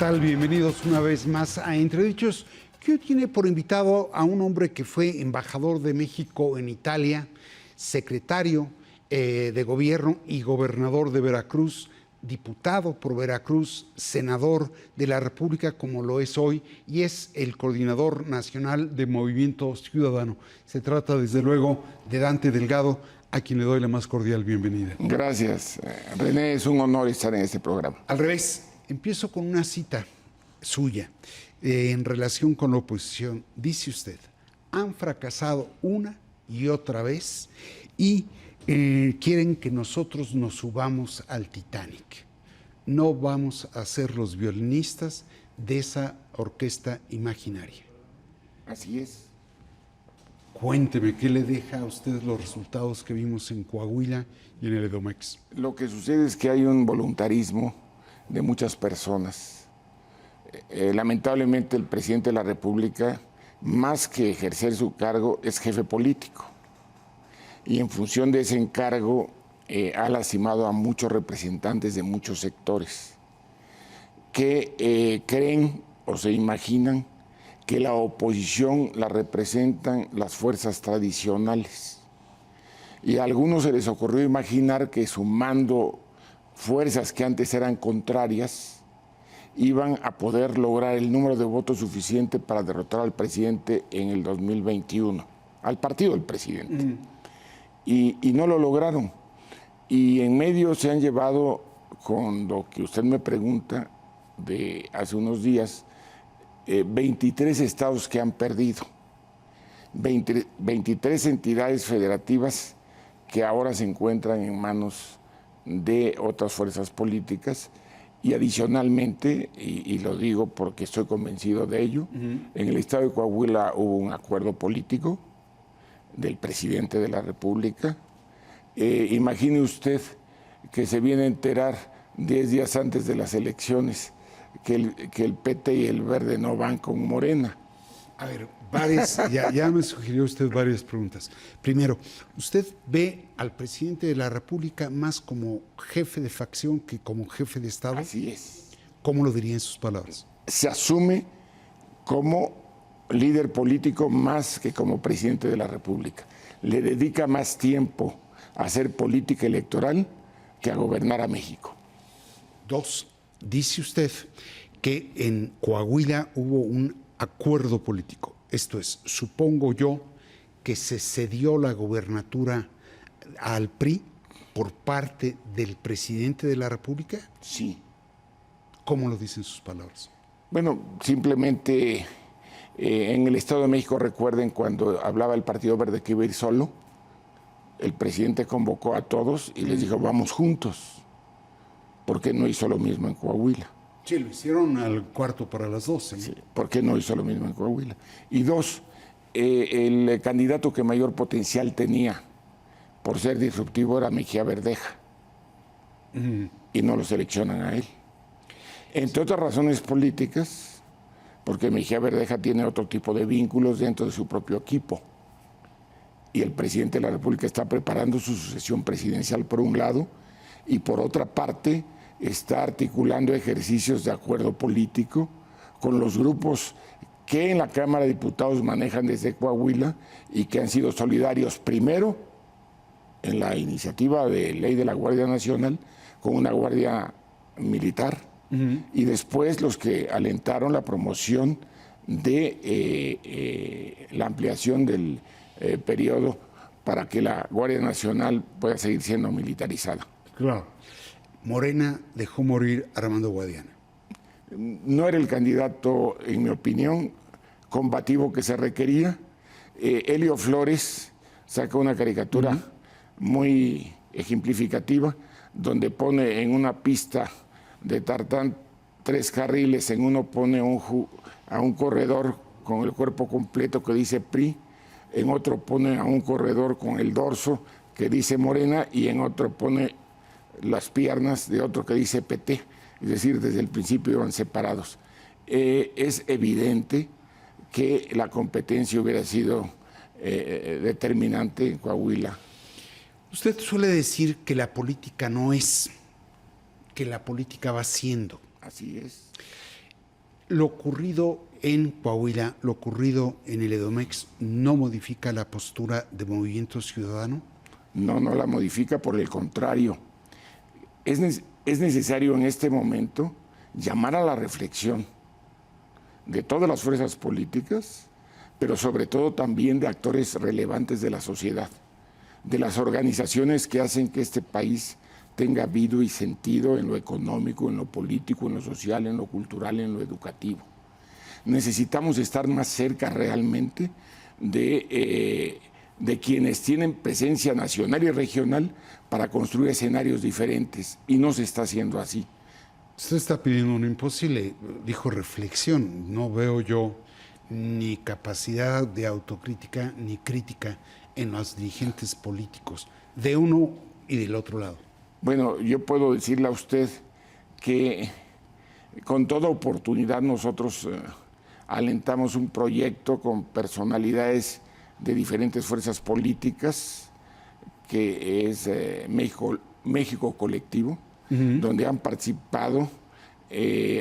tal? Bienvenidos una vez más a Entredichos, que hoy tiene por invitado a un hombre que fue embajador de México en Italia, secretario de gobierno y gobernador de Veracruz, diputado por Veracruz, senador de la República como lo es hoy, y es el coordinador nacional de Movimiento Ciudadano. Se trata desde luego de Dante Delgado, a quien le doy la más cordial bienvenida. Gracias, René, es un honor estar en este programa. Al revés, empiezo con una cita suya en relación con la oposición. Dice usted: han fracasado una y otra vez y quieren que nosotros nos subamos al Titanic. No vamos a ser los violinistas de esa orquesta imaginaria. Así es. Cuénteme, ¿qué le deja a usted los resultados que vimos en Coahuila y en el Edomex? Lo que sucede es que hay un voluntarismo de muchas personas. Lamentablemente el presidente de la República, más que ejercer su cargo, es jefe político. Y en función de ese encargo ha lastimado a muchos representantes de muchos sectores que creen o se imaginan que la oposición la representan las fuerzas tradicionales. Y a algunos se les ocurrió imaginar que sumando fuerzas que antes eran contrarias, iban a poder lograr el número de votos suficiente para derrotar al presidente en el 2021, al partido del presidente. Y no lo lograron. Y en medio se han llevado, con lo que usted me pregunta de hace unos días, 23 estados que han perdido, 23 entidades federativas que ahora se encuentran en manos de otras fuerzas políticas, y adicionalmente, y lo digo porque estoy convencido de ello, en el estado de Coahuila hubo un acuerdo político del presidente de la República. Imagine usted que se viene a enterar 10 días antes de las elecciones que el PT y el Verde no van con Morena. A ver, ya me sugirió usted varias preguntas. Primero, ¿usted ve al presidente de la República más como jefe de facción que como jefe de Estado? Así es. ¿Cómo lo diría en sus palabras? Se asume como líder político más que como presidente de la República. Le dedica más tiempo a hacer política electoral que a gobernar a México. Dos, dice usted que en Coahuila hubo un acuerdo político. Esto es, supongo yo, que se cedió la gobernatura al PRI por parte del presidente de la República. Sí. ¿Cómo lo dicen sus palabras? Bueno, simplemente en el Estado de México, recuerden cuando hablaba el Partido Verde que iba a ir solo, el presidente convocó a todos y les dijo, vamos juntos. ¿Por qué no hizo lo mismo en Coahuila? Sí, lo hicieron al cuarto para las 12. ¿no? Sí, ¿por qué no hizo lo mismo en Coahuila? Y dos, el candidato que mayor potencial tenía por ser disruptivo era Mejía Verdeja. Y no lo seleccionan a él. Entre otras razones políticas, porque Mejía Verdeja tiene otro tipo de vínculos dentro de su propio equipo. Y el presidente de la República está preparando su sucesión presidencial por un lado, y por otra parte está articulando ejercicios de acuerdo político con los grupos que en la Cámara de Diputados manejan desde Coahuila y que han sido solidarios primero en la iniciativa de ley de la Guardia Nacional con una guardia militar y después los que alentaron la promoción de la ampliación del periodo para que la Guardia Nacional pueda seguir siendo militarizada. Claro. Morena dejó morir a Armando Guadiana. No era el candidato, en mi opinión, combativo que se requería. Helio Flores saca una caricatura muy ejemplificativa, donde pone en una pista de tartán 3 carriles, en uno pone a un corredor con el cuerpo completo que dice PRI, en otro pone a un corredor con el dorso que dice Morena y en otro pone las piernas de otro que dice PT, es decir, desde el principio iban separados. Es evidente que la competencia hubiera sido determinante en Coahuila. Usted suele decir que la política no es, que la política va siendo. Así es. Lo ocurrido en Coahuila, lo ocurrido en el Edomex, ¿no modifica la postura de Movimiento Ciudadano? No, no la modifica, por el contrario. Es necesario en este momento llamar a la reflexión de todas las fuerzas políticas, pero sobre todo también de actores relevantes de la sociedad, de las organizaciones que hacen que este país tenga vida y sentido en lo económico, en lo político, en lo social, en lo cultural, en lo educativo. Necesitamos estar más cerca realmente de quienes tienen presencia nacional y regional para construir escenarios diferentes, y no se está haciendo así. Usted está pidiendo un imposible, dijo reflexión. No veo yo ni capacidad de autocrítica ni crítica en los dirigentes políticos, de uno y del otro lado. Bueno, yo puedo decirle a usted que con toda oportunidad nosotros alentamos un proyecto con personalidades de diferentes fuerzas políticas, que es México Colectivo, donde han participado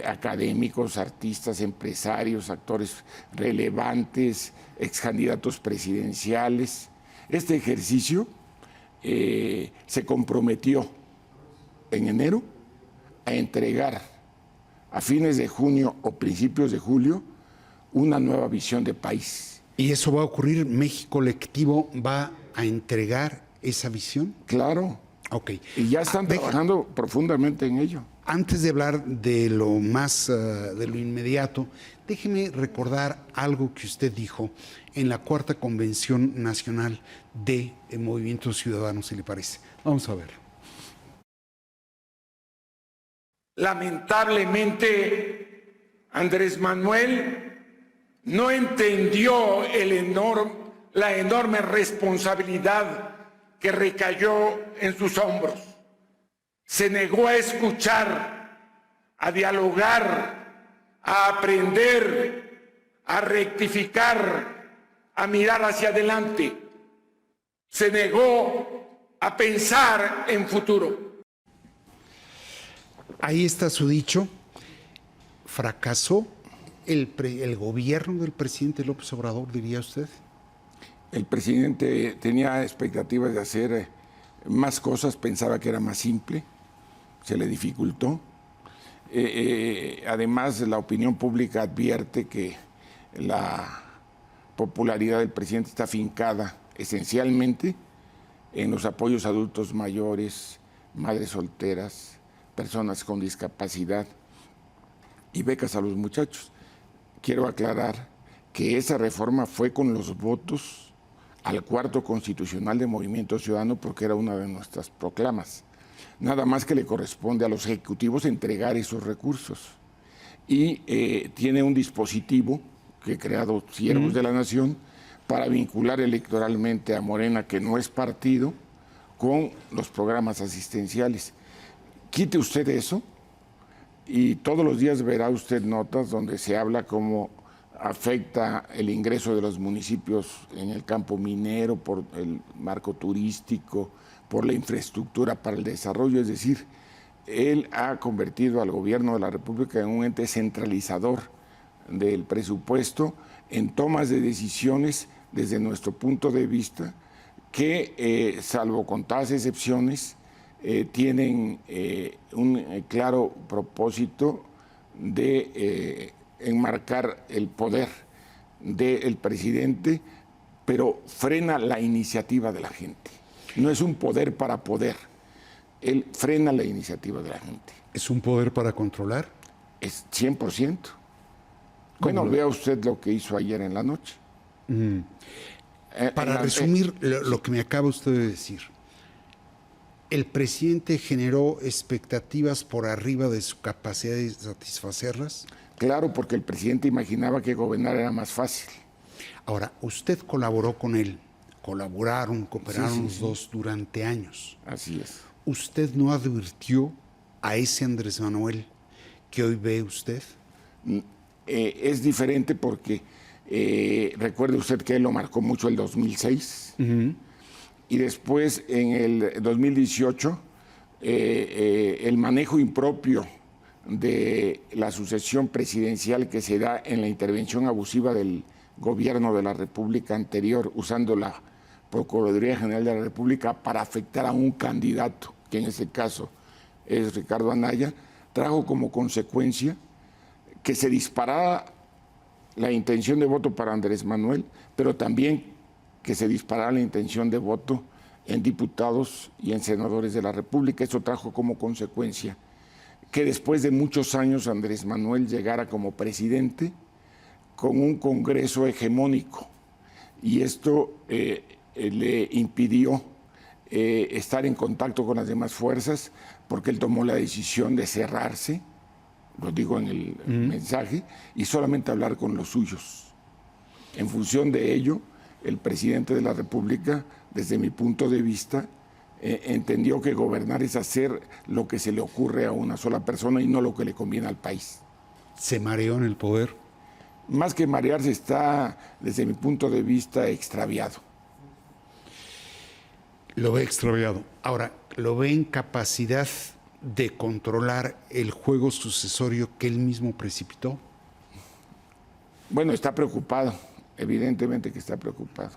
académicos, artistas, empresarios, actores relevantes, ex candidatos presidenciales. Este ejercicio se comprometió en enero a entregar a fines de junio o principios de julio una nueva visión de país. ¿Y eso va a ocurrir? ¿México Colectivo va a entregar esa visión? Claro. Ok. Y ya están trabajando profundamente en ello. Antes de hablar de lo más, de lo inmediato, déjeme recordar algo que usted dijo en la 4ª Convención Nacional de Movimiento Ciudadano, si le parece. Vamos a ver. Lamentablemente, Andrés Manuel no entendió la enorme responsabilidad que recayó en sus hombros. Se negó a escuchar, a dialogar, a aprender, a rectificar, a mirar hacia adelante. Se negó a pensar en futuro. Ahí está su dicho. ¿Fracasó el gobierno del presidente López Obrador, diría usted? El presidente tenía expectativas de hacer más cosas, pensaba que era más simple, se le dificultó. Además, la opinión pública advierte que la popularidad del presidente está fincada esencialmente en los apoyos a adultos mayores, madres solteras, personas con discapacidad y becas a los muchachos. Quiero aclarar que esa reforma fue con los votos al 4º Constitucional de Movimiento Ciudadano, porque era una de nuestras proclamas. Nada más que le corresponde a los ejecutivos entregar esos recursos. Y tiene un dispositivo que ha creado Siervos de la Nación para vincular electoralmente a Morena, que no es partido, con los programas asistenciales. Quite usted eso y todos los días verá usted notas donde se habla cómo afecta el ingreso de los municipios en el campo minero, por el marco turístico, por la infraestructura para el desarrollo. Es decir, él ha convertido al gobierno de la República en un ente centralizador del presupuesto, en tomas de decisiones desde nuestro punto de vista que, salvo contadas excepciones, tienen un claro propósito de enmarcar el poder del presidente, pero frena la iniciativa de la gente. No es un poder para poder, él frena la iniciativa de la gente. ¿Es un poder para controlar? Es 100%. Bueno, vea usted lo que hizo ayer en la noche. Para resumir lo que me acaba usted de decir, ¿el presidente generó expectativas por arriba de su capacidad de satisfacerlas? Claro, porque el presidente imaginaba que gobernar era más fácil. Ahora, usted colaboró con él, cooperaron los dos durante años. Así es. ¿Usted no advirtió a ese Andrés Manuel que hoy ve usted? Es diferente porque recuerde usted que él lo marcó mucho el 2006 y después en el 2018 el manejo impropio de la sucesión presidencial que se da en la intervención abusiva del gobierno de la República anterior, usando la Procuraduría General de la República para afectar a un candidato, que en ese caso es Ricardo Anaya, trajo como consecuencia que se disparara la intención de voto para Andrés Manuel, pero también que se disparara la intención de voto en diputados y en senadores de la República. Eso trajo como consecuencia que después de muchos años Andrés Manuel llegara como presidente con un Congreso hegemónico, y esto le impidió estar en contacto con las demás fuerzas, porque él tomó la decisión de cerrarse, lo digo en el mensaje, y solamente hablar con los suyos. En función de ello, el presidente de la República, desde mi punto de vista, entendió que gobernar es hacer lo que se le ocurre a una sola persona y no lo que le conviene al país. ¿Se mareó en el poder? Más que marearse, está, desde mi punto de vista, extraviado. Lo ve extraviado. Ahora, ¿lo ve en capacidad de controlar el juego sucesorio que él mismo precipitó? Bueno, está preocupado, evidentemente que está preocupado.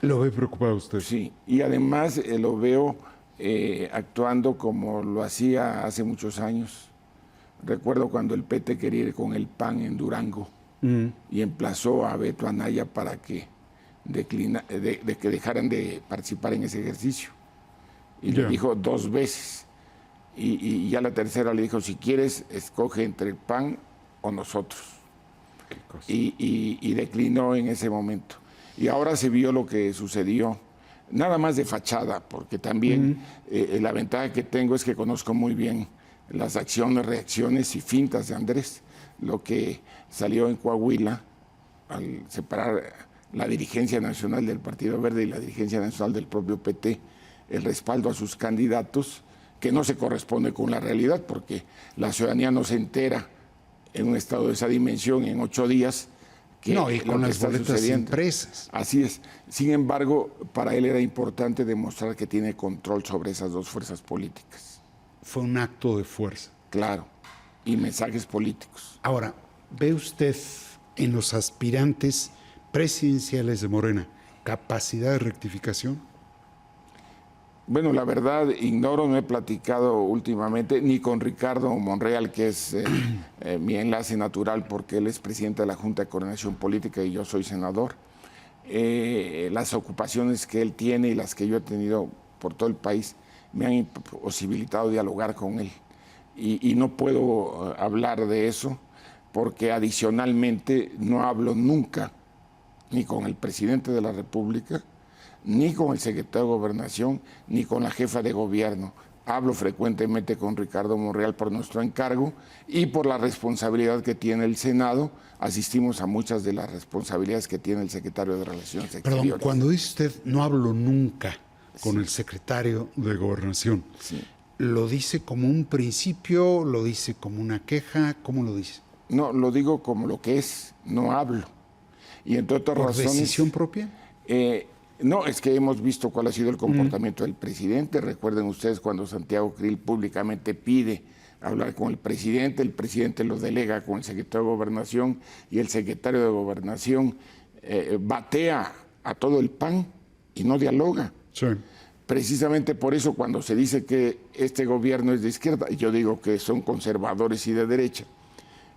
¿Lo ve preocupado usted? Sí, y además lo veo actuando como lo hacía hace muchos años. Recuerdo cuando el PT quería ir con el PAN en Durango y emplazó a Beto Anaya para que que dejaran de participar en ese ejercicio. Y le dijo 2 veces. Y ya la tercera le dijo, si quieres, escoge entre el PAN o nosotros. Y declinó en ese momento. Y ahora se vio lo que sucedió, nada más de fachada, porque también la ventaja que tengo es que conozco muy bien las acciones, reacciones y fintas de Andrés. Lo que salió en Coahuila al separar la dirigencia nacional del Partido Verde y la dirigencia nacional del propio PT, el respaldo a sus candidatos, que no se corresponde con la realidad, porque la ciudadanía no se entera en un estado de esa dimensión en 8 días. No, y con las boletas impresas. Así es. Sin embargo, para él era importante demostrar que tiene control sobre esas 2 fuerzas políticas. Fue un acto de fuerza. Claro, y mensajes políticos. Ahora, ¿ve usted en los aspirantes presidenciales de Morena capacidad de rectificación? Bueno, la verdad, ignoro, no he platicado últimamente ni con Ricardo Monreal, que es mi enlace natural porque él es presidente de la Junta de Coordinación Política y yo soy senador. Las ocupaciones que él tiene y las que yo he tenido por todo el país me han posibilitado dialogar con él. Y no puedo hablar de eso porque adicionalmente no hablo nunca ni con el presidente de la República, ni con el secretario de Gobernación, ni con la jefa de gobierno. Hablo frecuentemente con Ricardo Monreal por nuestro encargo y por la responsabilidad que tiene el Senado. Asistimos a muchas de las responsabilidades que tiene el secretario de Relaciones Exteriores. Perdón, cuando dice usted no hablo nunca con el secretario de Gobernación, ¿lo dice como un principio, lo dice como una queja? ¿Cómo lo dice? No, lo digo como lo que es, no hablo. Y entre otras razones... ¿Por decisión propia? No, es que hemos visto cuál ha sido el comportamiento del presidente. Recuerden ustedes cuando Santiago Krill públicamente pide hablar con el presidente lo delega con el secretario de Gobernación y el secretario de Gobernación batea a todo el PAN y no dialoga. Sí. Precisamente por eso cuando se dice que este gobierno es de izquierda, yo digo que son conservadores y de derecha.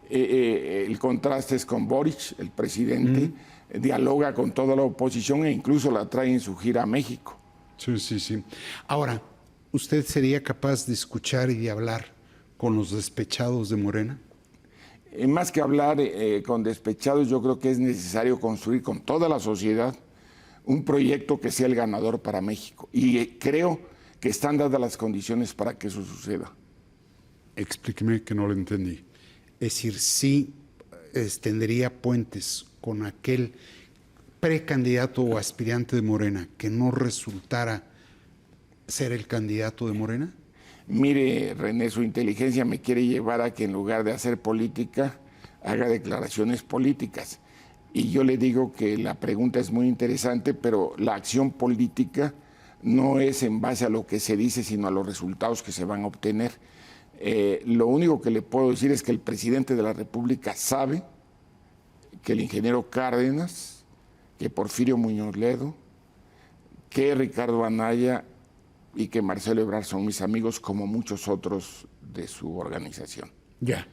El contraste es con Boric, el presidente, dialoga con toda la oposición e incluso la trae en su gira a México. Sí, sí, sí. Ahora, ¿usted sería capaz de escuchar y de hablar con los despechados de Morena? Más que hablar con despechados, yo creo que es necesario construir con toda la sociedad un proyecto que sea el ganador para México. Y creo que están dadas las condiciones para que eso suceda. Explíqueme que no lo entendí. Es decir, sí extendería puentes con aquel precandidato o aspirante de Morena que no resultara ser el candidato de Morena. Mire, René, su inteligencia me quiere llevar a que en lugar de hacer política, haga declaraciones políticas. Y yo le digo que la pregunta es muy interesante, pero la acción política no es en base a lo que se dice, sino a los resultados que se van a obtener. Lo único que le puedo decir es que el presidente de la República sabe que el ingeniero Cárdenas, que Porfirio Muñoz Ledo, que Ricardo Anaya y que Marcelo Ebrard son mis amigos, como muchos otros de su organización. Ya,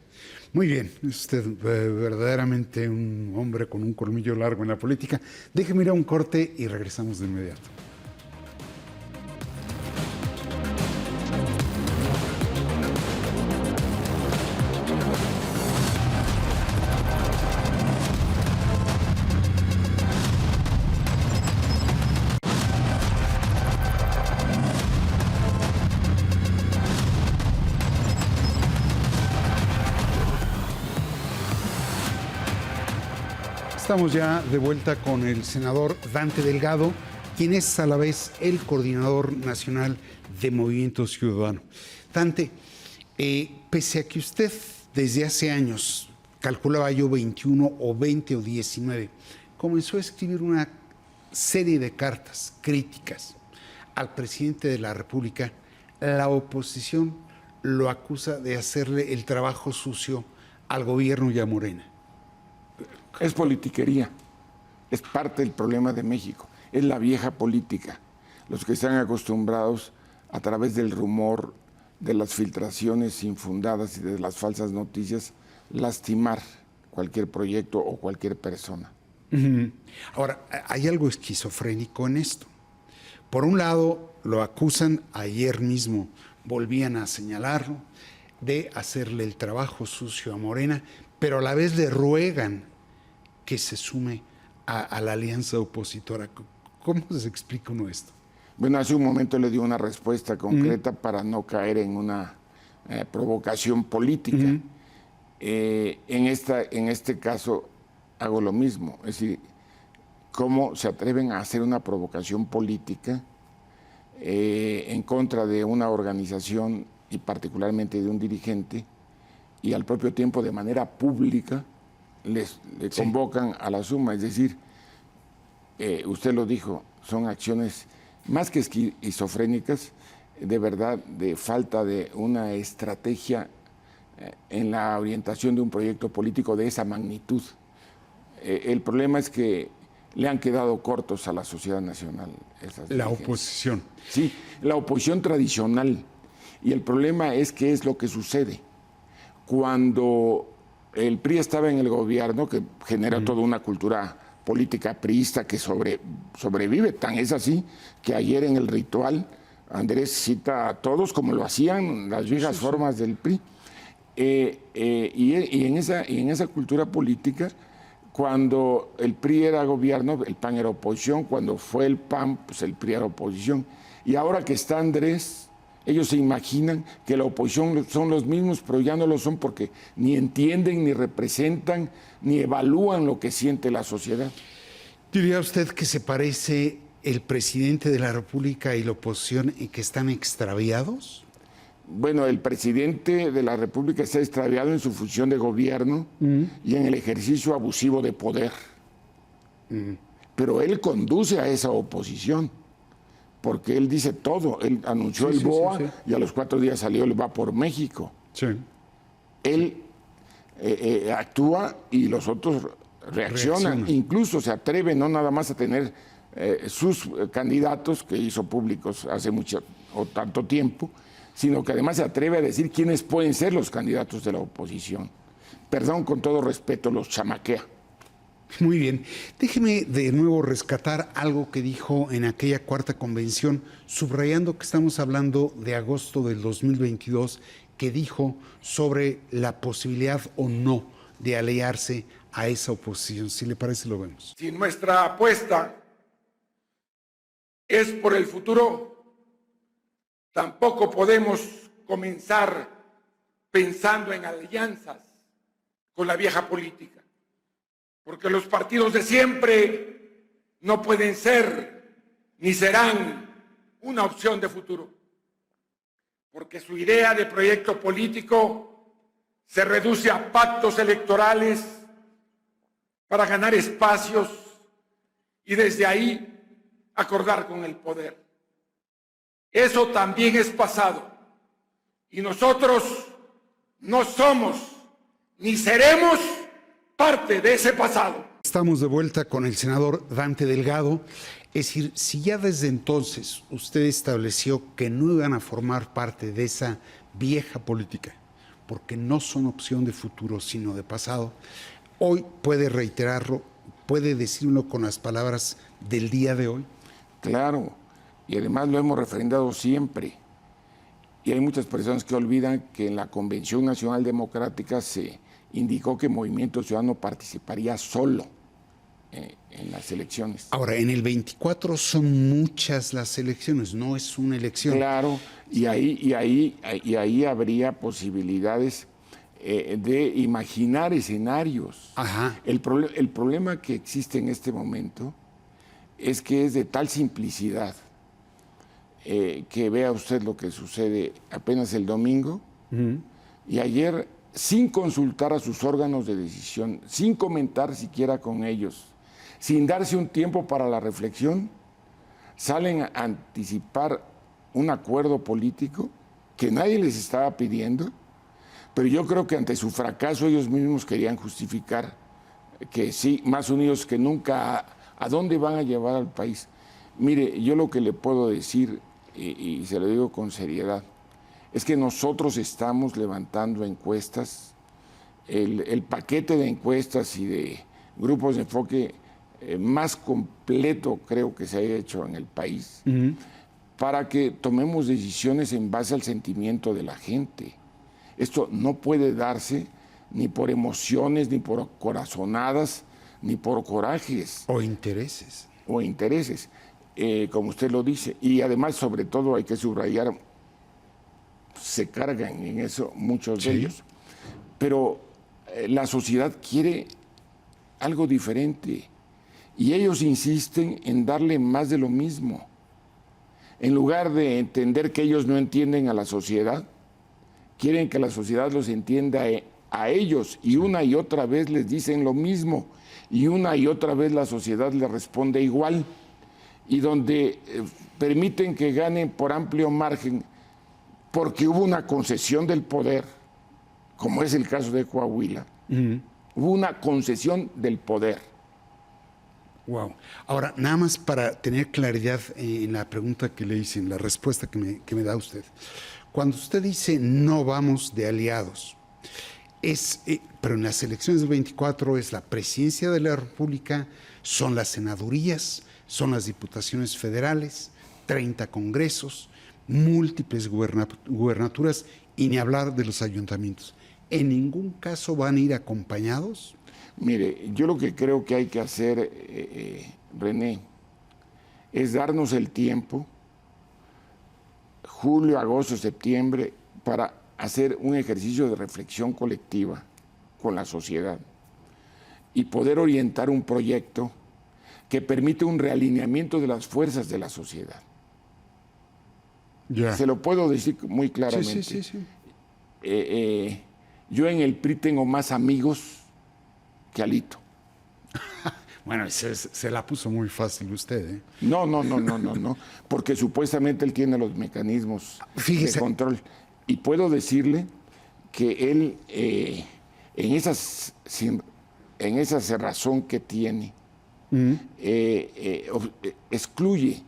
muy bien. Es usted verdaderamente un hombre con un colmillo largo en la política. Déjeme ir a un corte y regresamos de inmediato. Estamos ya de vuelta con el senador Dante Delgado, quien es a la vez el coordinador nacional de Movimiento Ciudadano. Dante, pese a que usted desde hace años, calculaba yo 21 o 20 o 19, comenzó a escribir una serie de cartas críticas al presidente de la República, la oposición lo acusa de hacerle el trabajo sucio al gobierno y a Morena. Es politiquería, es parte del problema de México, es la vieja política. Los que están acostumbrados a través del rumor, de las filtraciones infundadas y de las falsas noticias, lastimar cualquier proyecto o cualquier persona. Ahora, hay algo esquizofrénico en esto. Por un lado, lo acusan, ayer mismo volvían a señalarlo, de hacerle el trabajo sucio a Morena, pero a la vez le ruegan que se sume a la alianza opositora. ¿Cómo se explica uno esto? Bueno, hace un momento le di una respuesta concreta para no caer en una provocación política. En este caso hago lo mismo, es decir, cómo se atreven a hacer una provocación política en contra de una organización y particularmente de un dirigente, y al propio tiempo de manera pública le convocan a la suma. Es decir, usted lo dijo, son acciones más que esquizofrénicas, de verdad, de falta de una estrategia en la orientación de un proyecto político de esa magnitud. El problema es que le han quedado cortos a la sociedad nacional esas la dirigencias. oposición. Sí, la oposición tradicional. Y el problema es qué es lo que sucede. Cuando el PRI estaba en el gobierno, que genera toda una cultura política priista que sobrevive, tan es así que ayer en el ritual Andrés cita a todos como lo hacían las viejas formas del PRI. Y en esa cultura política, cuando el PRI era gobierno, el PAN era oposición; cuando fue el PAN, pues el PRI era oposición. Y ahora que está Andrés, ellos se imaginan que la oposición son los mismos, pero ya no lo son, porque ni entienden, ni representan, ni evalúan lo que siente la sociedad. ¿Diría usted que se parece el presidente de la República y la oposición en que están extraviados? Bueno, el presidente de la República está extraviado en su función de gobierno y en el ejercicio abusivo de poder. Pero él conduce a esa oposición, porque él dice todo. Él anunció el BOA y a los 4 días salió el Va por México. Sí. Él actúa y los otros reaccionan. Incluso se atreve no nada más a tener sus candidatos, que hizo públicos hace mucho o tanto tiempo, sino que además se atreve a decir quiénes pueden ser los candidatos de la oposición. Perdón, con todo respeto, los chamaquea. Muy bien. Déjeme de nuevo rescatar algo que dijo en aquella cuarta convención, subrayando que estamos hablando de agosto del 2022, que dijo sobre la posibilidad o no de aliarse a esa oposición. Si le parece, lo vemos. Si nuestra apuesta es por el futuro, tampoco podemos comenzar pensando en alianzas con la vieja política. Porque los partidos de siempre no pueden ser ni serán una opción de futuro. Porque su idea de proyecto político se reduce a pactos electorales para ganar espacios y desde ahí acordar con el poder. Eso también es pasado y nosotros no somos ni seremos parte de ese pasado. Estamos de vuelta con el senador Dante Delgado. Es decir, si ya desde entonces usted estableció que no iban a formar parte de esa vieja política, porque no son opción de futuro, sino de pasado, hoy puede reiterarlo, puede decirlo con las palabras del día de hoy. Claro, y además lo hemos refrendado siempre. Y hay muchas personas que olvidan que en la Convención Nacional Democrática se indicó que Movimiento Ciudadano participaría solo en las elecciones. Ahora, en el 24 son muchas las elecciones, no es una elección. Claro, y ahí habría posibilidades de imaginar escenarios. Ajá. El problema que existe en este momento es que es de tal simplicidad que vea usted lo que sucede apenas el domingo y ayer, sin consultar a sus órganos de decisión, sin comentar siquiera con ellos, sin darse un tiempo para la reflexión, salen a anticipar un acuerdo político que nadie les estaba pidiendo, pero yo creo que ante su fracaso ellos mismos querían justificar que sí, más unidos que nunca, ¿a dónde van a llevar al país? Mire, yo lo que le puedo decir, y se lo digo con seriedad, es que nosotros estamos levantando encuestas, el paquete de encuestas y de grupos de enfoque más completo creo que se haya hecho en el país, para que tomemos decisiones en base al sentimiento de la gente. Esto no puede darse ni por emociones, ni por corazonadas, ni por corajes. O intereses. O intereses, como usted lo dice. Y además, sobre todo, hay que subrayar, se cargan en eso muchos de ellos. Pero la sociedad quiere algo diferente. Y ellos insisten en darle más de lo mismo. En lugar de entender que ellos no entienden a la sociedad, quieren que la sociedad los entienda a ellos, y una y otra vez les dicen lo mismo, y una y otra vez la sociedad les responde igual, y donde permiten que ganen por amplio margen, porque hubo una concesión del poder, como es el caso de Coahuila. Hubo una concesión del poder. Wow. Ahora, nada más para tener claridad en la pregunta que le hice, en la respuesta que me da usted. Cuando usted dice no vamos de aliados, pero en las elecciones del 24 es la presidencia de la República, son las senadurías, son las diputaciones federales, 30 congresos, múltiples gubernaturas y ni hablar de los ayuntamientos. ¿En ningún caso van a ir acompañados? Mire, yo lo que creo que hay que hacer, René, es darnos el tiempo, julio, agosto, septiembre, para hacer un ejercicio de reflexión colectiva con la sociedad y poder orientar un proyecto que permite un realineamiento de las fuerzas de la sociedad. Ya. Se lo puedo decir muy claramente. Sí. Yo en el PRI tengo más amigos que Alito. Bueno, se la puso muy fácil usted, ¿eh? No, porque supuestamente él tiene los mecanismos de control. Y puedo decirle que él, en esa cerrazón que tiene, excluye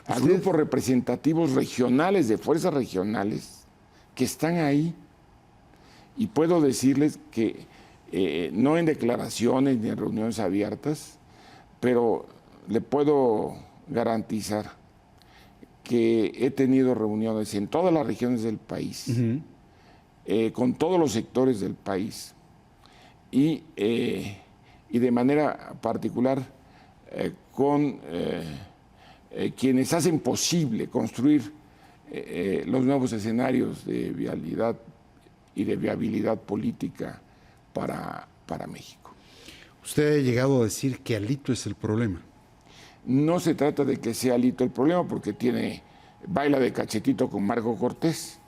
a grupos representativos regionales, de fuerzas regionales, que están ahí. Y puedo decirles que, no en declaraciones ni en reuniones abiertas, pero le puedo garantizar que he tenido reuniones en todas las regiones del país, con todos los sectores del país, y de manera particular con quienes hacen posible construir los nuevos escenarios de vialidad y de viabilidad política para México. Usted ha llegado a decir que Alito es el problema. No se trata de que sea Alito el problema, porque baila de cachetito con Marco Cortés.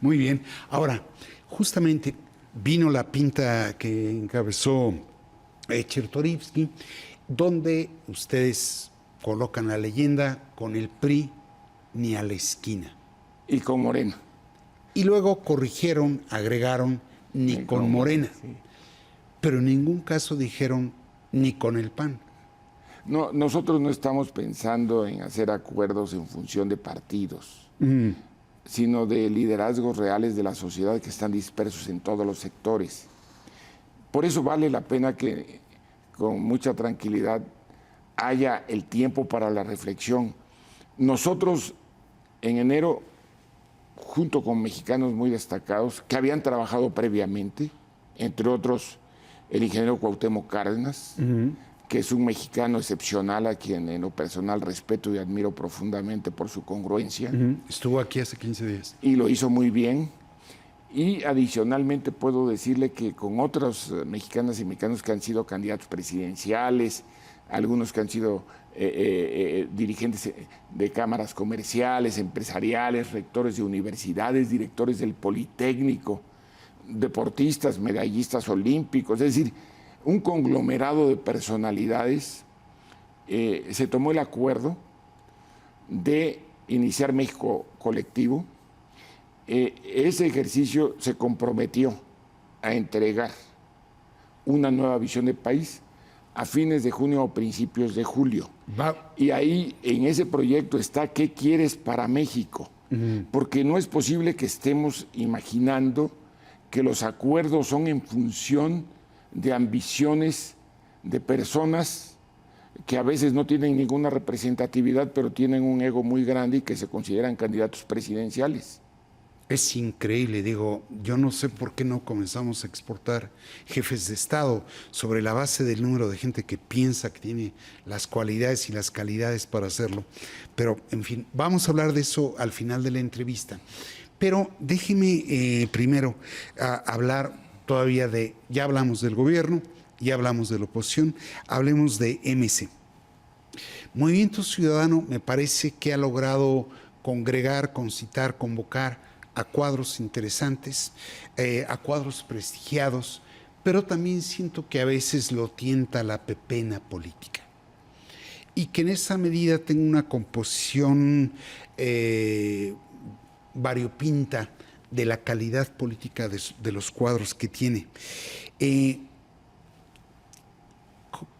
Muy bien. Ahora, justamente vino la pinta que encabezó Chertorivsky, donde ustedes colocan la leyenda con el PRI ni a la esquina. Y con Morena. Y luego corrigieron, agregaron ni con Morena. Sí. Pero en ningún caso dijeron ni con el PAN. No, nosotros no estamos pensando en hacer acuerdos en función de partidos, sino de liderazgos reales de la sociedad que están dispersos en todos los sectores. Por eso vale la pena que con mucha tranquilidad haya el tiempo para la reflexión. Nosotros en enero, junto con mexicanos muy destacados que habían trabajado previamente, entre otros el ingeniero Cuauhtémoc Cárdenas, que es un mexicano excepcional a quien en lo personal respeto y admiro profundamente por su congruencia. Estuvo aquí hace 15 días. Y lo hizo muy bien. Y adicionalmente puedo decirle que con otros mexicanas y mexicanos que han sido candidatos presidenciales, algunos que han sido dirigentes de cámaras comerciales, empresariales, rectores de universidades, directores del Politécnico, deportistas, medallistas olímpicos, es decir, un conglomerado de personalidades, se tomó el acuerdo de iniciar México Colectivo. Ese ejercicio se comprometió a entregar una nueva visión de país a fines de junio o principios de julio. Y ahí, en ese proyecto está ¿qué quieres para México? Porque no es posible que estemos imaginando que los acuerdos son en función de ambiciones de personas que a veces no tienen ninguna representatividad, pero tienen un ego muy grande y que se consideran candidatos presidenciales. Es increíble, digo, yo no sé por qué no comenzamos a exportar jefes de Estado sobre la base del número de gente que piensa que tiene las cualidades y las calidades para hacerlo. Pero, en fin, vamos a hablar de eso al final de la entrevista. Pero déjeme primero hablar todavía de, ya hablamos del gobierno, ya hablamos de la oposición, hablemos de MC. Movimiento Ciudadano me parece que ha logrado congregar, concitar, convocar a cuadros interesantes, a cuadros prestigiados, pero también siento que a veces lo tienta la pepena política. Y que en esa medida tenga una composición variopinta de la calidad política de los cuadros que tiene.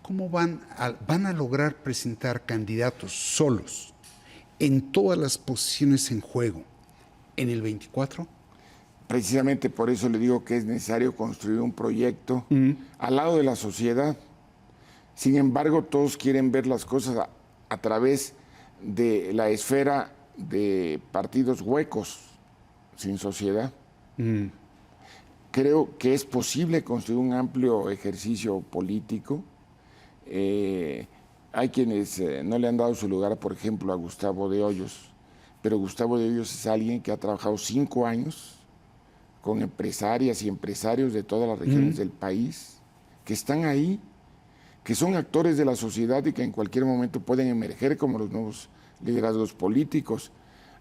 ¿Cómo van a lograr presentar candidatos solos en todas las posiciones en juego en el 24? Precisamente por eso le digo que es necesario construir un proyecto al lado de la sociedad. Sin embargo, todos quieren ver las cosas a través de la esfera de partidos huecos, sin sociedad. Creo que es posible construir un amplio ejercicio político. Hay quienes no le han dado su lugar, por ejemplo, a Gustavo de Hoyos, pero Gustavo de Hoyos es alguien que ha trabajado 5 años con empresarias y empresarios de todas las regiones del país, que están ahí, que son actores de la sociedad y que en cualquier momento pueden emerger como los nuevos liderazgos políticos.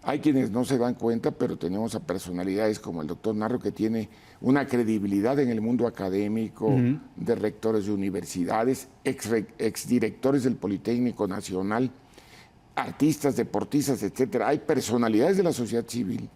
Hay quienes no se dan cuenta, pero tenemos a personalidades como el doctor Narro, que tiene una credibilidad en el mundo académico, de rectores de universidades, exdirectores del Politécnico Nacional, artistas, deportistas, etcétera. Hay personalidades de la sociedad civil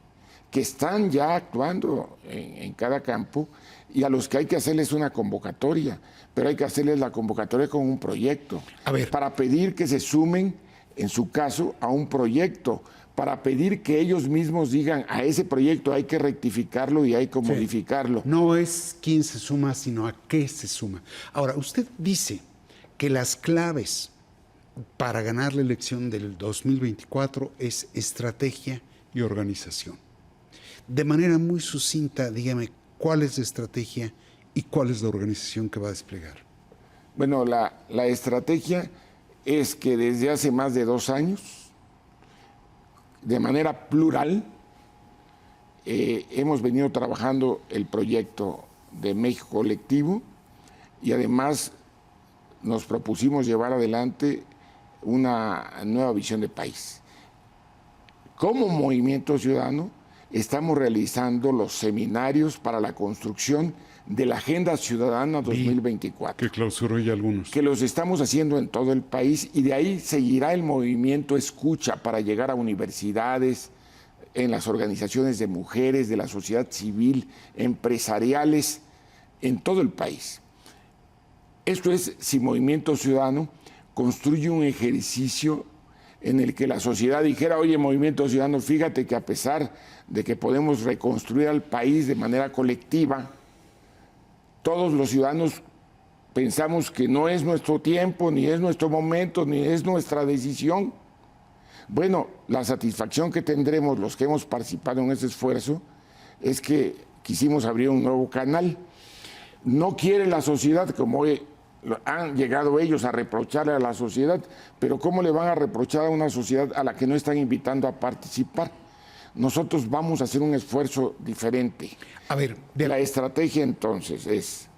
que están ya actuando en cada campo y a los que hay que hacerles una convocatoria, pero hay que hacerles la convocatoria con un proyecto, para pedir que se sumen, en su caso, a un proyecto, para pedir que ellos mismos digan a ese proyecto hay que rectificarlo y hay que modificarlo. No es quién se suma, sino a qué se suma. Ahora, usted dice que las claves para ganar la elección del 2024 es estrategia y organización. De manera muy sucinta, dígame, ¿cuál es la estrategia y cuál es la organización que va a desplegar? Bueno, la estrategia es que desde hace más de 2 años, de manera plural, hemos venido trabajando el proyecto de México Colectivo y además nos propusimos llevar adelante una nueva visión de país. Como Movimiento Ciudadano estamos realizando los seminarios para la construcción de la Agenda Ciudadana 2024. Que clausuró ya algunos. Que los estamos haciendo en todo el país y de ahí seguirá el movimiento Escucha para llegar a universidades, en las organizaciones de mujeres, de la sociedad civil, empresariales, en todo el país. Esto es si Movimiento Ciudadano construye un ejercicio en el que la sociedad dijera, oye, Movimiento Ciudadano, fíjate que a pesar de que podemos reconstruir al país de manera colectiva, todos los ciudadanos pensamos que no es nuestro tiempo, ni es nuestro momento, ni es nuestra decisión. Bueno, la satisfacción que tendremos los que hemos participado en ese esfuerzo es que quisimos abrir un nuevo canal. No quiere la sociedad, como han llegado ellos a reprocharle a la sociedad, pero ¿cómo le van a reprochar a una sociedad a la que no están invitando a participar? Nosotros vamos a hacer un esfuerzo diferente. A ver, la estrategia entonces es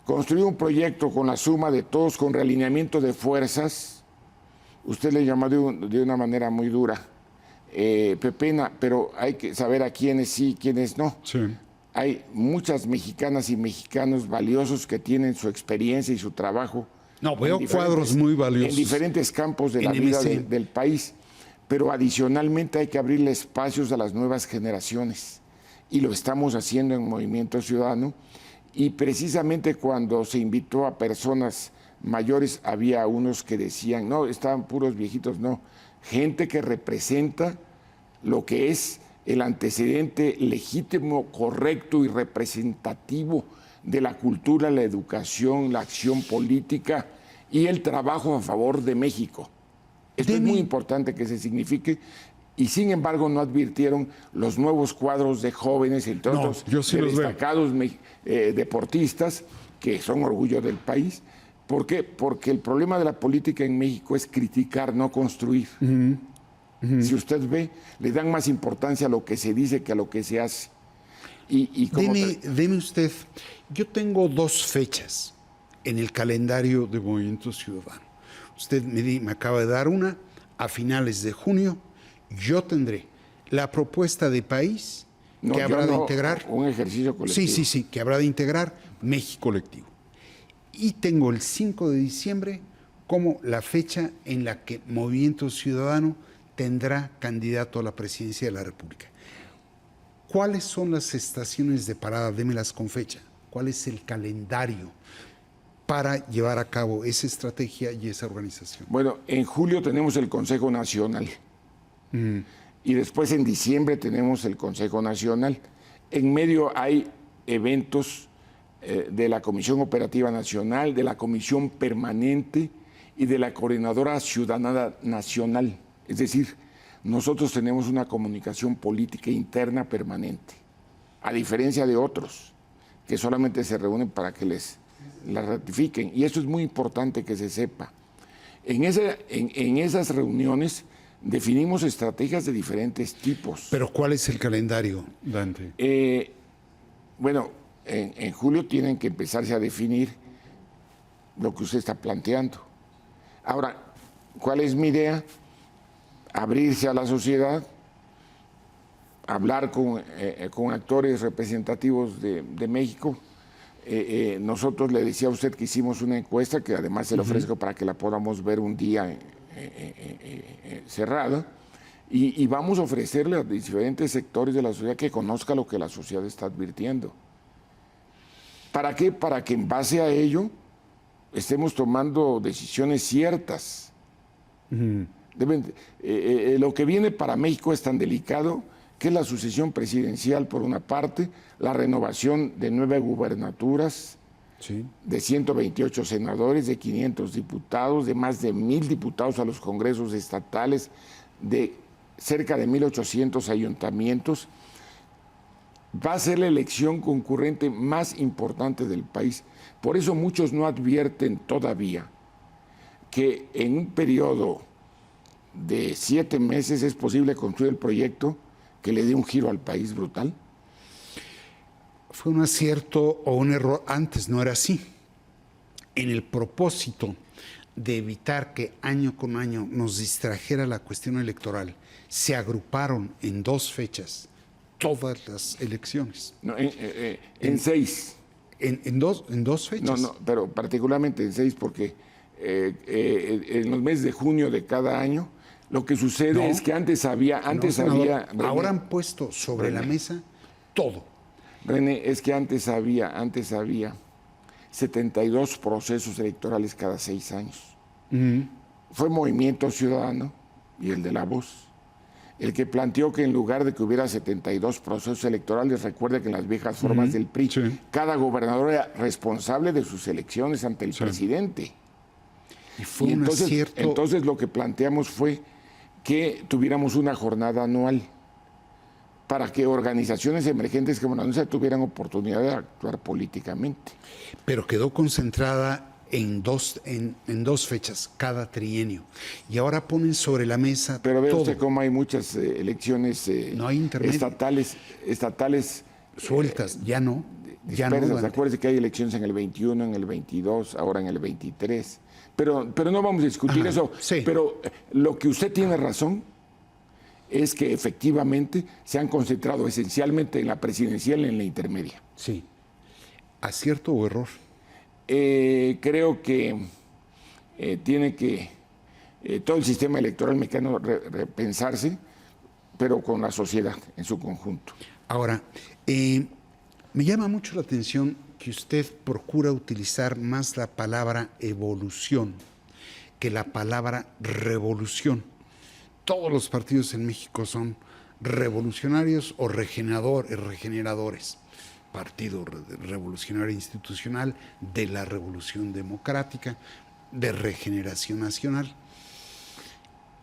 construir un proyecto con la suma de todos, con realineamiento de fuerzas. Usted le llamó de una manera muy dura, Pepena, pero hay que saber a quiénes sí, quiénes no. Sí. Hay muchas mexicanas y mexicanos valiosos que tienen su experiencia y su trabajo. No, veo cuadros muy valiosos. En diferentes campos de la vida del país. Pero adicionalmente hay que abrirle espacios a las nuevas generaciones. Y lo estamos haciendo en Movimiento Ciudadano. Y precisamente cuando se invitó a personas mayores, había unos que decían, no, estaban puros viejitos, no. Gente que representa lo que es el antecedente legítimo, correcto y representativo de la cultura, la educación, la acción política y el trabajo a favor de México. Esto es muy importante que se signifique, y sin embargo no advirtieron los nuevos cuadros de jóvenes, entre otros destacados deportistas, que son orgullo del país. ¿Por qué? Porque el problema de la política en México es criticar, no construir. Si usted ve, le dan más importancia a lo que se dice que a lo que se hace. Deme usted, yo tengo 2 fechas en el calendario de Movimiento Ciudadano. Usted me acaba de dar una, a finales de junio, yo tendré la propuesta de país que habrá de integrar. Un ejercicio colectivo. Sí, que habrá de integrar México Colectivo. Y tengo el 5 de diciembre como la fecha en la que Movimiento Ciudadano tendrá candidato a la presidencia de la República. ¿Cuáles son las estaciones de parada? Démelas con fecha. ¿Cuál es el calendario para llevar a cabo esa estrategia y esa organización? Bueno, en julio tenemos el Consejo Nacional. Y después en diciembre tenemos el Consejo Nacional. En medio hay eventos de la Comisión Operativa Nacional, de la Comisión Permanente y de la Coordinadora Ciudadana Nacional. Es decir, nosotros tenemos una comunicación política interna permanente, a diferencia de otros que solamente se reúnen para que la ratifiquen. Y eso es muy importante que se sepa. En esas reuniones definimos estrategias de diferentes tipos. ¿Pero cuál es el calendario, Dante? Bueno, en julio tienen que empezarse a definir lo que usted está planteando. Ahora, ¿cuál es mi idea? Abrirse a la sociedad, hablar con actores representativos de México. Nosotros le decía a usted que hicimos una encuesta, que además se la ofrezco para que la podamos ver un día cerrada, y vamos a ofrecerle a diferentes sectores de la sociedad que conozca lo que la sociedad está advirtiendo. ¿Para qué? Para que en base a ello estemos tomando decisiones ciertas. Lo que viene para México es tan delicado que es la sucesión presidencial por una parte, la renovación de 9 gubernaturas, de 128 senadores, de 500 diputados, de más de 1,000 diputados a los congresos estatales, de cerca de 1,800 ayuntamientos. Va a ser la elección concurrente más importante del país. Por eso muchos no advierten todavía que en un periodo de 7 meses es posible construir el proyecto que le dé un giro al país brutal. Fue un acierto o un error. Antes no era así. En el propósito de evitar que año con año nos distrajera la cuestión electoral, se agruparon en 2 fechas todas las elecciones. No, en 6. ¿En dos fechas? No, pero particularmente en 6 porque en los meses de junio de cada año Lo que sucede es que antes había... senador, René, ahora han puesto sobre la mesa todo. René, es que antes había 72 procesos electorales cada 6 años. Fue Movimiento Ciudadano y el de La Voz el que planteó que en lugar de que hubiera 72 procesos electorales, recuerde que en las viejas formas del PRI, cada gobernador era responsable de sus elecciones ante el presidente. Y fue un acierto. Entonces lo que planteamos fue que tuviéramos una jornada anual para que organizaciones emergentes como la nuestra tuvieran oportunidad de actuar políticamente. Pero quedó concentrada en dos fechas, cada trienio. Y ahora ponen sobre la mesa Pero ve todo. usted cómo hay muchas elecciones no hay estatales sueltas, ya no. Dispersas. Acuérdese que hay elecciones en el 21, en el 22, ahora en el 23. Pero no vamos a discutir eso. Sí. Pero lo que usted tiene razón es que efectivamente se han concentrado esencialmente en la presidencial y en la intermedia. Sí. ¿Acierto o error? Creo que tiene que todo el sistema electoral mexicano repensarse, pero con la sociedad en su conjunto. Ahora, me llama mucho la atención que usted procura utilizar más la palabra evolución que la palabra revolución. Todos los partidos en México son revolucionarios o regeneradores. Partido Revolucionario Institucional, de la Revolución Democrática, de Regeneración Nacional.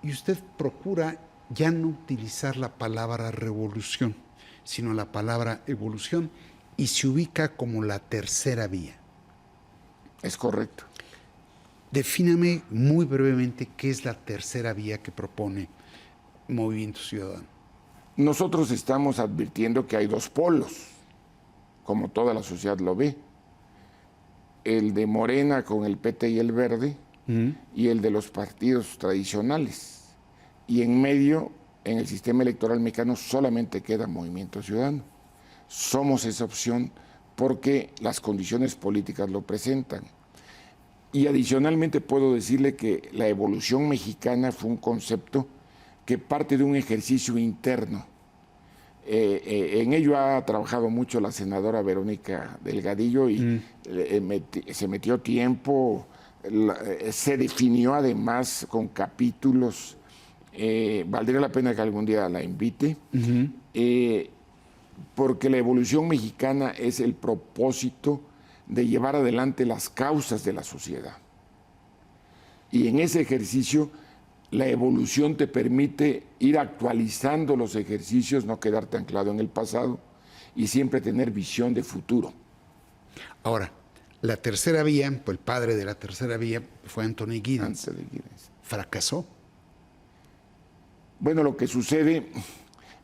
Y usted procura ya no utilizar la palabra revolución, sino la palabra evolución, y se ubica como la tercera vía. Es correcto. Defíname muy brevemente qué es la tercera vía que propone Movimiento Ciudadano. Nosotros estamos advirtiendo que hay dos polos, como toda la sociedad lo ve. El de Morena con el PT y el Verde, y el de los partidos tradicionales. Y en medio, en el sistema electoral mexicano, solamente queda Movimiento Ciudadano. Somos esa opción porque las condiciones políticas lo presentan. Y adicionalmente puedo decirle que la evolución mexicana fue un concepto que parte de un ejercicio interno. En ello ha trabajado mucho la senadora Verónica Delgadillo y se metió tiempo, se definió además con capítulos. Valdría la pena que algún día la invite, porque la evolución mexicana es el propósito de llevar adelante las causas de la sociedad. Y en ese ejercicio la evolución te permite ir actualizando los ejercicios, no quedarte anclado en el pasado y siempre tener visión de futuro. Ahora, la tercera vía, pues el padre de la tercera vía fue Anthony Giddens. ¿Fracasó? Bueno, lo que sucede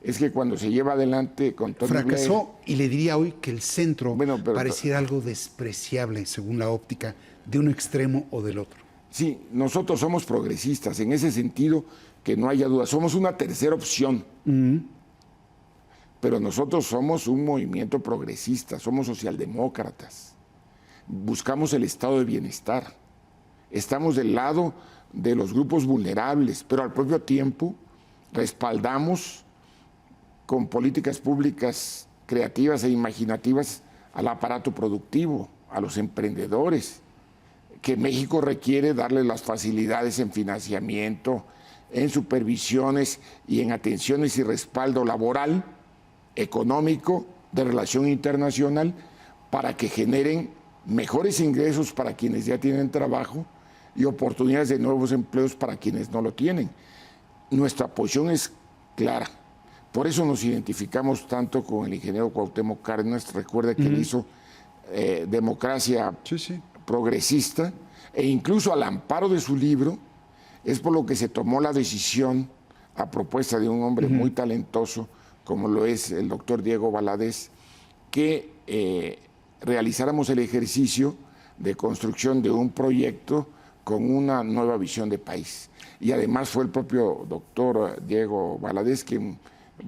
es que cuando se lleva adelante con Tony fracasó, Blair, y le diría hoy que el centro pero pareciera algo despreciable según la óptica de un extremo o del otro. Sí, nosotros somos progresistas, en ese sentido que no haya duda, somos una tercera opción. Pero nosotros somos un movimiento progresista, somos socialdemócratas, buscamos el estado de bienestar, estamos del lado de los grupos vulnerables, pero al propio tiempo respaldamos con políticas públicas creativas e imaginativas al aparato productivo, a los emprendedores, que México requiere darle las facilidades en financiamiento, en supervisiones y en atenciones y respaldo laboral, económico, de relación internacional, para que generen mejores ingresos para quienes ya tienen trabajo y oportunidades de nuevos empleos para quienes no lo tienen. Nuestra posición es clara. Por eso nos identificamos tanto con el ingeniero Cuauhtémoc Cárdenas. Recuerde que él hizo democracia progresista, e incluso al amparo de su libro, es por lo que se tomó la decisión, a propuesta de un hombre muy talentoso, como lo es el doctor Diego Valadez, que realizáramos el ejercicio de construcción de un proyecto con una nueva visión de país. Y además fue el propio doctor Diego Valadez quien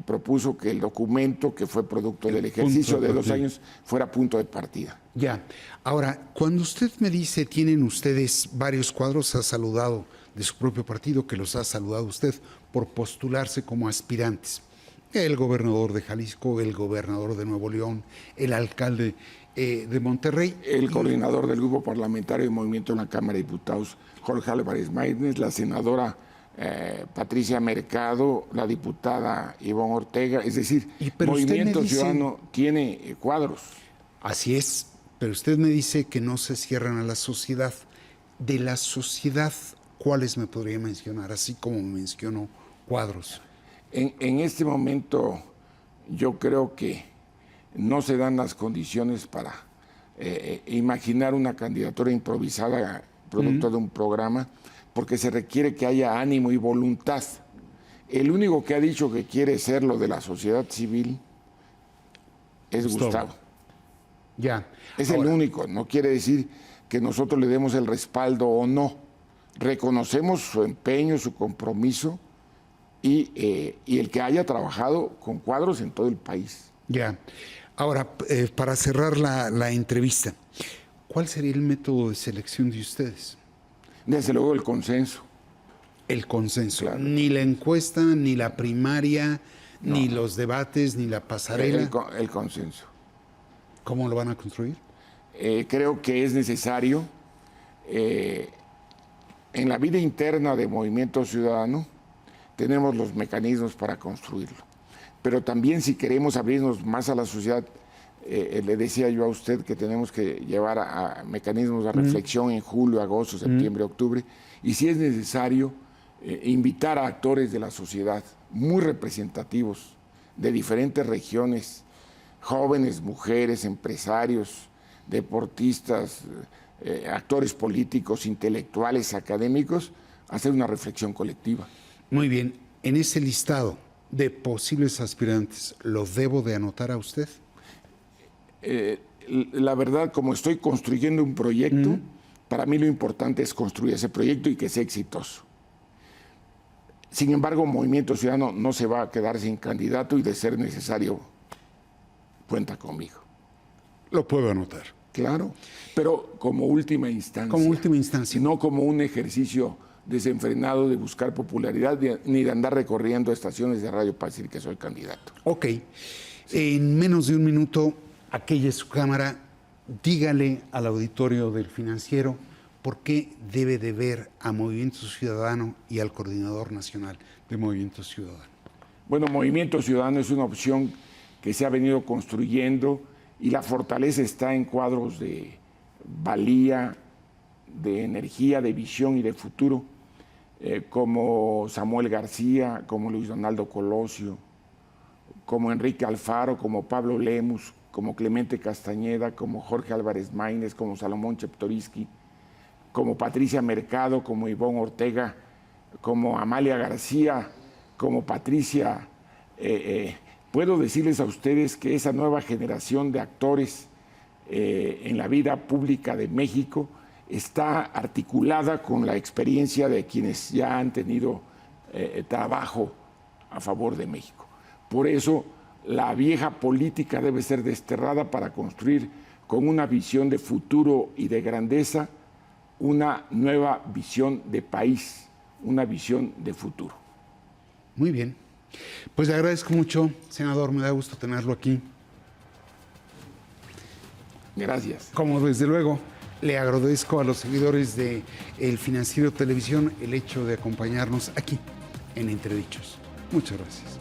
propuso que el documento, que fue producto del ejercicio de 2 años, fuera punto de partida. Ya. Ahora, cuando usted me dice, tienen ustedes varios cuadros, ha saludado de su propio partido que los ha saludado usted por postularse como aspirantes. El gobernador de Jalisco, el gobernador de Nuevo León, el alcalde de Monterrey. El coordinador del grupo parlamentario de Movimiento en la Cámara de Diputados, Jorge Álvarez Maínez, la senadora Patricia Mercado, la diputada Ivonne Ortega, es decir, Movimiento Ciudadano tiene cuadros. Así es, pero usted me dice que no se cierran a la sociedad. De la sociedad, ¿cuáles me podría mencionar? Así como mencionó cuadros. En este momento yo creo que no se dan las condiciones para imaginar una candidatura improvisada producto de un programa, porque se requiere que haya ánimo y voluntad. El único que ha dicho que quiere ser lo de la sociedad civil es Gustavo. Ya. Es el único, no quiere decir que nosotros le demos el respaldo o no. Reconocemos su empeño, su compromiso y el que haya trabajado con cuadros en todo el país. Ya. Ahora, para cerrar la entrevista, ¿cuál sería el método de selección de ustedes? Desde luego el consenso. El consenso. Claro. Ni la encuesta, ni la primaria, ni los debates, ni la pasarela. El consenso. ¿Cómo lo van a construir? Creo que es necesario en la vida interna de Movimiento Ciudadano tenemos los mecanismos para construirlo. Pero también si queremos abrirnos más a la sociedad, le decía yo a usted que tenemos que llevar a mecanismos de reflexión en julio, agosto, septiembre, octubre, y si es necesario invitar a actores de la sociedad muy representativos de diferentes regiones, jóvenes, mujeres, empresarios, deportistas, actores políticos, intelectuales, académicos, a hacer una reflexión colectiva. Muy bien, en ese listado de posibles aspirantes, ¿lo debo de anotar a usted? La verdad, como estoy construyendo un proyecto, para mí lo importante es construir ese proyecto y que sea exitoso. Sin embargo, Movimiento Ciudadano no se va a quedar sin candidato y de ser necesario, cuenta conmigo. Lo puedo anotar. Claro, pero como última instancia. Como última instancia. No como un ejercicio desenfrenado de buscar popularidad ni de andar recorriendo estaciones de radio para decir que soy candidato. Ok. Sí. En menos de un minuto, aquella es su cámara. Dígale al auditorio del Financiero por qué debe de ver a Movimiento Ciudadano y al Coordinador Nacional de Movimiento Ciudadano. Bueno, Movimiento Ciudadano es una opción que se ha venido construyendo y la fortaleza está en cuadros de valía, de energía, de visión y de futuro, como Samuel García, como Luis Donaldo Colosio, como Enrique Alfaro, como Pablo Lemus, como Clemente Castañeda, como Jorge Álvarez Maínez, como Salomón Cheptoriski, como Patricia Mercado, como Ivonne Ortega, como Amalia García, como Patricia. Puedo decirles a ustedes que esa nueva generación de actores en la vida pública de México está articulada con la experiencia de quienes ya han tenido trabajo a favor de México. Por eso la vieja política debe ser desterrada para construir con una visión de futuro y de grandeza una nueva visión de país, una visión de futuro. Muy bien. Pues le agradezco mucho, senador, me da gusto tenerlo aquí. Gracias. Como desde luego, le agradezco a los seguidores de El Financiero Televisión el hecho de acompañarnos aquí en Entredichos. Muchas gracias.